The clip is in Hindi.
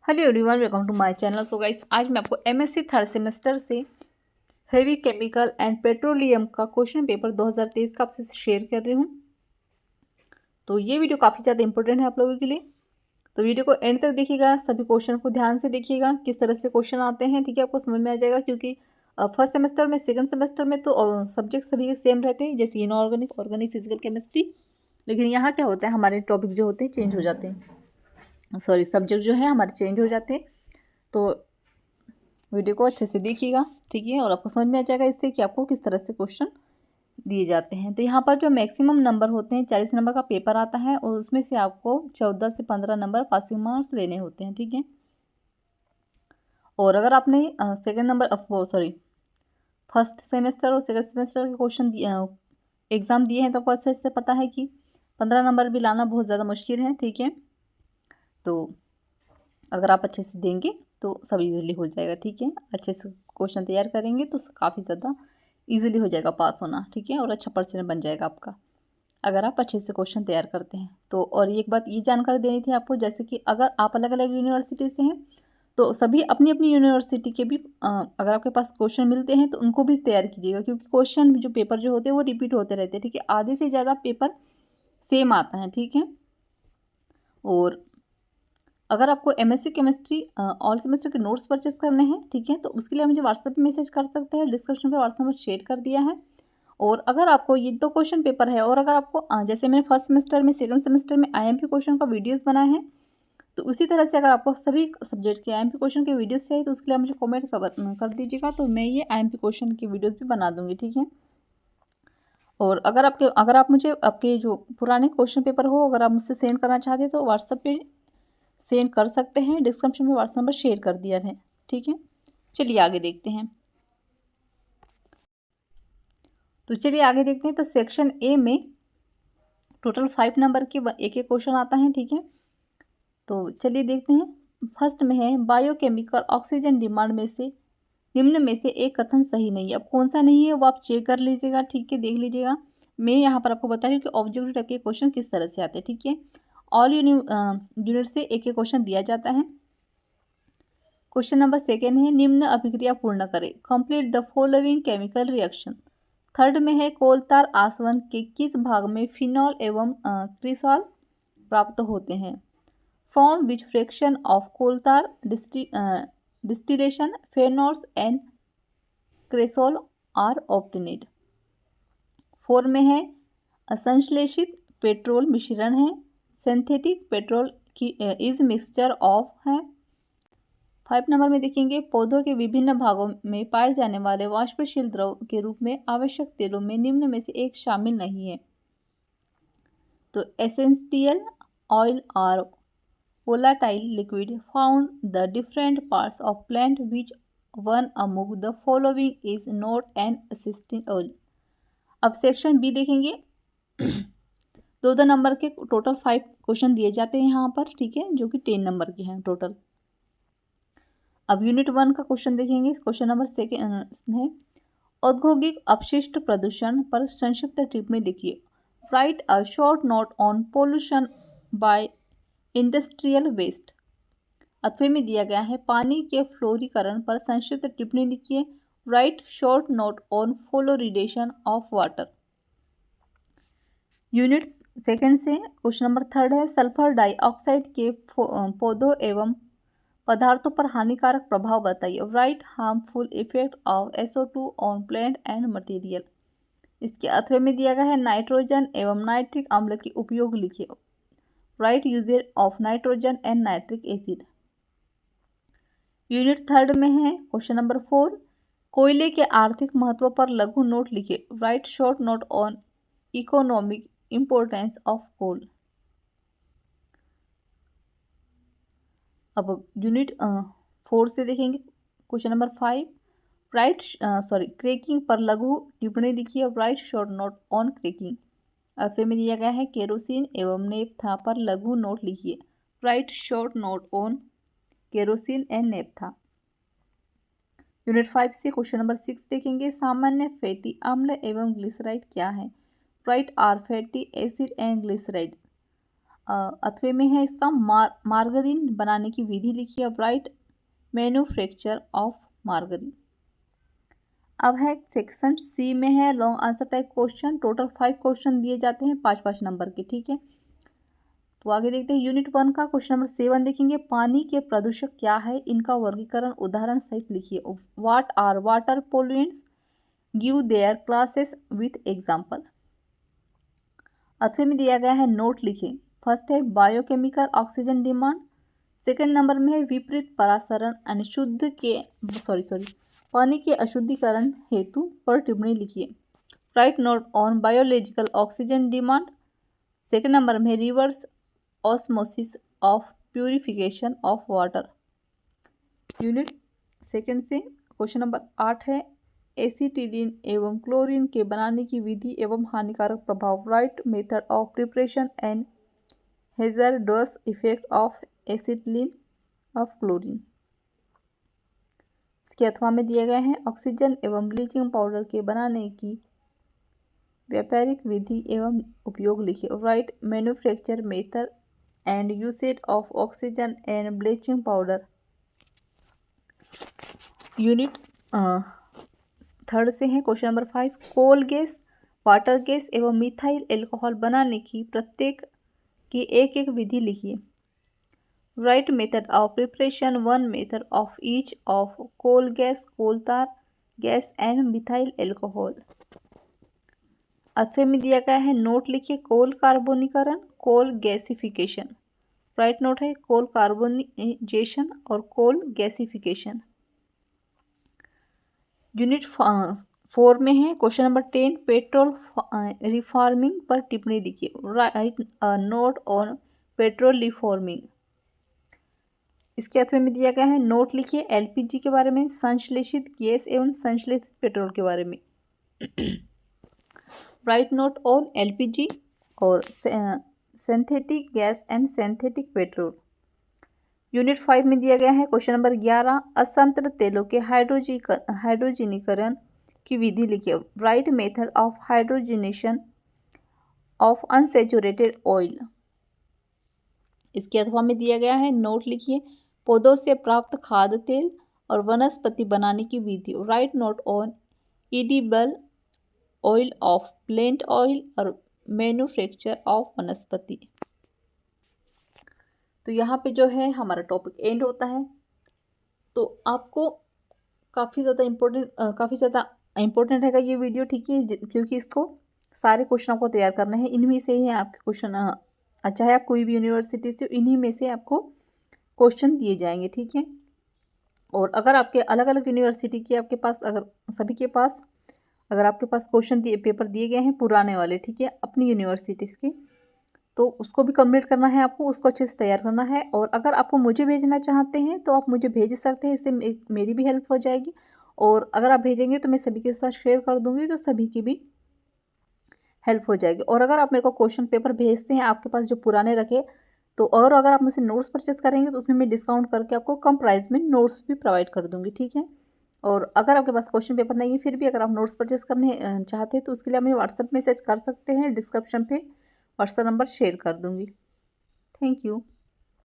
Hello everyone, welcome to my channel. So guys, आज मैं आपको एमएससी थर्ड सेमेस्टर से हेवी केमिकल एंड पेट्रोलियम का क्वेश्चन पेपर 2023 का आपसे शेयर कर रही हूँ। तो ये वीडियो काफ़ी ज़्यादा इंपॉर्टेंट है आप लोगों के लिए, तो वीडियो को एंड तक देखिएगा। सभी क्वेश्चन को ध्यान से देखिएगा, किस तरह से क्वेश्चन आते हैं, ठीक है, आपको समझ में आ जाएगा। क्योंकि फर्स्ट सेमेस्टर में, सेकंड सेमेस्टर में तो सब्जेक्ट सभी के सेम रहते हैं, जैसे इनऑर्गेनिक, ऑर्गेनिक, फिजिकल केमिस्ट्री। लेकिन यहाँ क्या होता है, हमारे टॉपिक जो होते हैं चेंज हो जाते हैं, सॉरी सब्जेक्ट जो है हमारे चेंज हो जाते हैं। तो वीडियो को अच्छे से देखिएगा, ठीक है, और आपको समझ में आ जाएगा इससे कि आपको किस तरह से क्वेश्चन दिए जाते हैं। तो यहाँ पर जो मैक्सिमम नंबर होते हैं, 40 नंबर का पेपर आता है और उसमें से आपको 14 से 15 नंबर पासिंग मार्क्स लेने होते हैं, ठीक है। और अगर आपने second number sorry first semester और सेकेंड सेमेस्टर के क्वेश्चन एग्ज़ाम दिए हैं, तो आपको अच्छे से पता है कि 15 नंबर भी लाना बहुत ज़्यादा मुश्किल है, ठीक है। तो अगर आप अच्छे से देंगे तो सब इजीली हो जाएगा, ठीक है। अच्छे से क्वेश्चन तैयार करेंगे तो काफ़ी ज़्यादा इजीली हो जाएगा पास होना, ठीक है, और अच्छा परसेंट बन जाएगा आपका अगर आप अच्छे से क्वेश्चन तैयार करते हैं तो। और एक बात ये जानकारी देनी थी आपको, जैसे कि अगर आप अलग अलग यूनिवर्सिटी से हैं तो सभी अपनी अपनी यूनिवर्सिटी के भी अगर आपके पास क्वेश्चन मिलते हैं तो उनको भी तैयार कीजिएगा, क्योंकि क्वेश्चन जो पेपर जो होते हैं वो रिपीट होते रहते हैं, ठीक है। आधे से ज़्यादा पेपर सेम आता है, ठीक है। और अगर आपको एमएससी केमिस्ट्री ऑल सेमेस्टर के नोट्स परचेस करने हैं, ठीक है, तो उसके लिए मुझे व्हाट्सएप पे मैसेज कर सकते हैं, डिस्क्रिप्शन पे व्हाट्सएप नंबर शेयर कर दिया है। और अगर आपको ये 2 क्वेश्चन पेपर है और अगर आपको जैसे मैंने फर्स्ट सेमेस्टर में, सेकंड सेमेस्टर में आईएमपी क्वेश्चन का वीडियोस बनाए हैं, तो उसी तरह से अगर आपको सभी सब्जेक्ट के आईएमपी क्वेश्चन के वीडियोस चाहिए तो उसके लिए मुझे कमेंट कर दीजिएगा, तो मैं ये आईएमपी क्वेश्चन की वीडियोस भी बना दूंगी, ठीक है। और अगर आप मुझे आपके जो पुराने क्वेश्चन पेपर हो, अगर आप मुझसे सेंड करना चाहते हैं तो व्हाट्सएप पे सेंड कर सकते हैं, डिस्क्रिप्शन में व्हाट्सएप नंबर शेयर कर दिया है, ठीक है। चलिए आगे देखते हैं। तो चलिए आगे देखते हैं। तो सेक्शन ए में टोटल 5 नंबर के एक एक क्वेश्चन आता है, ठीक है। तो चलिए देखते हैं। फर्स्ट में है, बायोकेमिकल ऑक्सीजन डिमांड में से निम्न में से एक कथन सही नहीं है। अब कौन सा नहीं है वो आप चेक कर लीजिएगा, ठीक है, देख लीजिएगा। मैं यहाँ पर आपको बता रही हूँ कि ऑब्जेक्टिव टाइप के क्वेश्चन किस तरह से आते हैं, ठीक है। ऑल यूनिट से एक एक क्वेश्चन दिया जाता है। क्वेश्चन नंबर सेकेंड है, निम्न अभिक्रिया पूर्ण करें, complete the following chemical reaction. Third में है, कोलतार आसवन के किस भाग में फिनॉल एवं क्रिसॉल प्राप्त होते हैं। फ्रॉम विच फ्रैक्शन ऑफ कोलतार distillation phenols and cresol are obtained. Four में है, असंश्लेषित पेट्रोल मिश्रण है, सिंथेटिक पेट्रोल की इज मिक्सचर ऑफ है। 5 नंबर में देखेंगे, पौधों के विभिन्न भागों में पाए जाने वाले वाष्पशील द्रव के रूप में आवश्यक तेलों में निम्न में से एक शामिल नहीं है। तो essential oil are volatile liquid found the different parts of plant which one among the following is not an essential oil। अब सेक्शन बी देखेंगे। दो नंबर के टोटल 5 क्वेश्चन दिए जाते हैं यहाँ पर, ठीक है, जो कि 10 नंबर के हैं टोटल। अब यूनिट 1 का क्वेश्चन देखेंगे। क्वेश्चन नंबर सेकेंड है, औद्योगिक अपशिष्ट प्रदूषण पर संक्षिप्त टिप्पणी लिखिए। Write a short note on pollution by industrial waste. अथवे में दिया गया है, पानी के फ्लोरीकरण पर संक्षिप्त टिप्पणी लिखिए। Write short note on fluoridation of water. Unit second से क्वेश्चन नंबर थर्ड है, सल्फर डाइऑक्साइड के पौधों एवं पदार्थों पर हानिकारक प्रभाव बताइए। Right harmful effect of SO2 on plant and material. इसके अथवे में दिया गया है, नाइट्रोजन एवं नाइट्रिक अम्ल के उपयोग लिखिए। Write usages of nitrogen and nitric acid. Unit third में है क्वेश्चन नंबर 4, कोयले के आर्थिक महत्व पर लघु नोट लिखिए। Write short note on economic importance of coal. अब यूनिट 4 से देखेंगे क्वेश्चन नंबर 5, राइट क्रेकिंग पर लघु टिप्पणी लिखिए। Write short note on cracking. अथवे में दिया गया है, केरोसिन एवं नेफ्था पर लघु नोट लिखिए। Write short note on kerosene and naphtha. Unit 5 से क्वेश्चन नंबर 6 देखेंगे, सामान्य फैटी अम्ल एवं ग्लिसराइड क्या है। Write are fatty acid and glyceride. अथवे में है इसका मार्गरीन बनाने की विधि लिखिए। अब राइट मैन्युफैक्चर ऑफ मार्गरीन। अब है सेक्शन सी में है long answer type question. Total 5 question दिए जाते हैं 5-5 नंबर के, ठीक है। तो आगे देखते हैं यूनिट 1 का क्वेश्चन नंबर 7 देखेंगे। पानी के प्रदूषक क्या है, इनका वर्गीकरण उदाहरण सहित लिखिए। What are water pollutants, give their classes with example. अथवे में दिया गया है, नोट लिखिए। फर्स्ट है biochemical oxygen demand. Second number में है विपरीत परासरण अशुद्ध के पानी के अशुद्धिकरण हेतु पर टिप्पणी लिखिए। Write note on biological oxygen demand. Second number में reverse osmosis of purification of water. Unit second से क्वेश्चन नंबर 8 है एसिटिलीन एवं क्लोरीन के बनाने की विधि एवं हानिकारक प्रभाव। Right method of preparation and hazardous effect of acetylene of chlorine. इसके अथवा में दिए गए हैं ऑक्सीजन एवं ब्लीचिंग पाउडर के बनाने की व्यापारिक विधि एवं उपयोग लिखिए। Write manufacture method and usage of oxygen and bleaching powder. Unit third से है question number 5 coal gas, water gas एवं मिथाइल एल्कोहल बनाने की प्रत्येक की एक एक विधि लिखिए। Write method of preparation, one method of each of coal gas, coal tar gas and methyl alcohol. अथवे में दिया गया है, नोट लिखिए। कोल कार्बोनीकरण, कोल गैसिफिकेशन। राइट नोट है कोल कार्बोनाइजेशन और कोल गैसिफिकेशन। यूनिट 4 में है क्वेश्चन नंबर 10 पेट्रोल रिफॉर्मिंग पर टिप्पणी लिखिए। Write note on petrol reforming. इसके अथवे में दिया गया है, नोट लिखिए एलपीजी के बारे में, संश्लेषित गैस एवं संश्लेषित पेट्रोल के बारे में। राइट नोट ऑन एलपीजी और synthetic gas and synthetic petrol. Unit 5 में दिया गया है क्वेश्चन नंबर 11 असंतृ तेलों के हाइड्रोजनीकरण की विधि लिखिए। Write method of hydrogenation of unsaturated oil. इसके अथवा में दिया गया है, नोट लिखिए पौधों से प्राप्त खाद्य तेल और वनस्पति बनाने की विधि। Write note on edible oil of plant oil और मैन्युफैक्चर ऑफ वनस्पति। तो यहाँ पे जो है हमारा टॉपिक एंड होता है। तो आपको काफ़ी ज़्यादा इम्पोर्टेंट रहेगा ये वीडियो, ठीक है, क्योंकि इसको सारे क्वेश्चन आपको तैयार करने हैं। इनमें से ही आपके क्वेश्चन, चाहे आप कोई भी यूनिवर्सिटी से, इन्हीं में से आपको क्वेश्चन दिए जाएंगे, ठीक है। और अगर आपके अलग अलग यूनिवर्सिटी के आपके पास अगर आपके पास क्वेश्चन पेपर दिए गए हैं पुराने वाले, ठीक है, अपनी यूनिवर्सिटीज़ के, तो उसको भी कंप्लीट करना है आपको, उसको अच्छे से तैयार करना है। और अगर आपको मुझे भेजना चाहते हैं तो आप मुझे भेज सकते हैं, इससे मेरी भी हेल्प हो जाएगी। और अगर आप भेजेंगे तो मैं सभी के साथ शेयर कर दूंगी, तो सभी की भी हेल्प हो जाएगी। और अगर आप मेरे को क्वेश्चन पेपर भेजते हैं आपके पास जो पुराने रखे, तो और अगर आप मुझसे नोट्स परचेस करेंगे तो उसमें मैं डिस्काउंट करके आपको कम प्राइस में नोट्स भी प्रोवाइड कर दूंगी, ठीक है। और अगर आपके पास क्वेश्चन पेपर नहीं है, फिर भी अगर आप नोट्स परचेस करने चाहते हैं तो उसके लिए आप मुझे व्हाट्सएप मैसेज कर सकते हैं। डिस्क्रिप्शन पे व्हाट्सएप नंबर शेयर कर दूंगी। Thank you.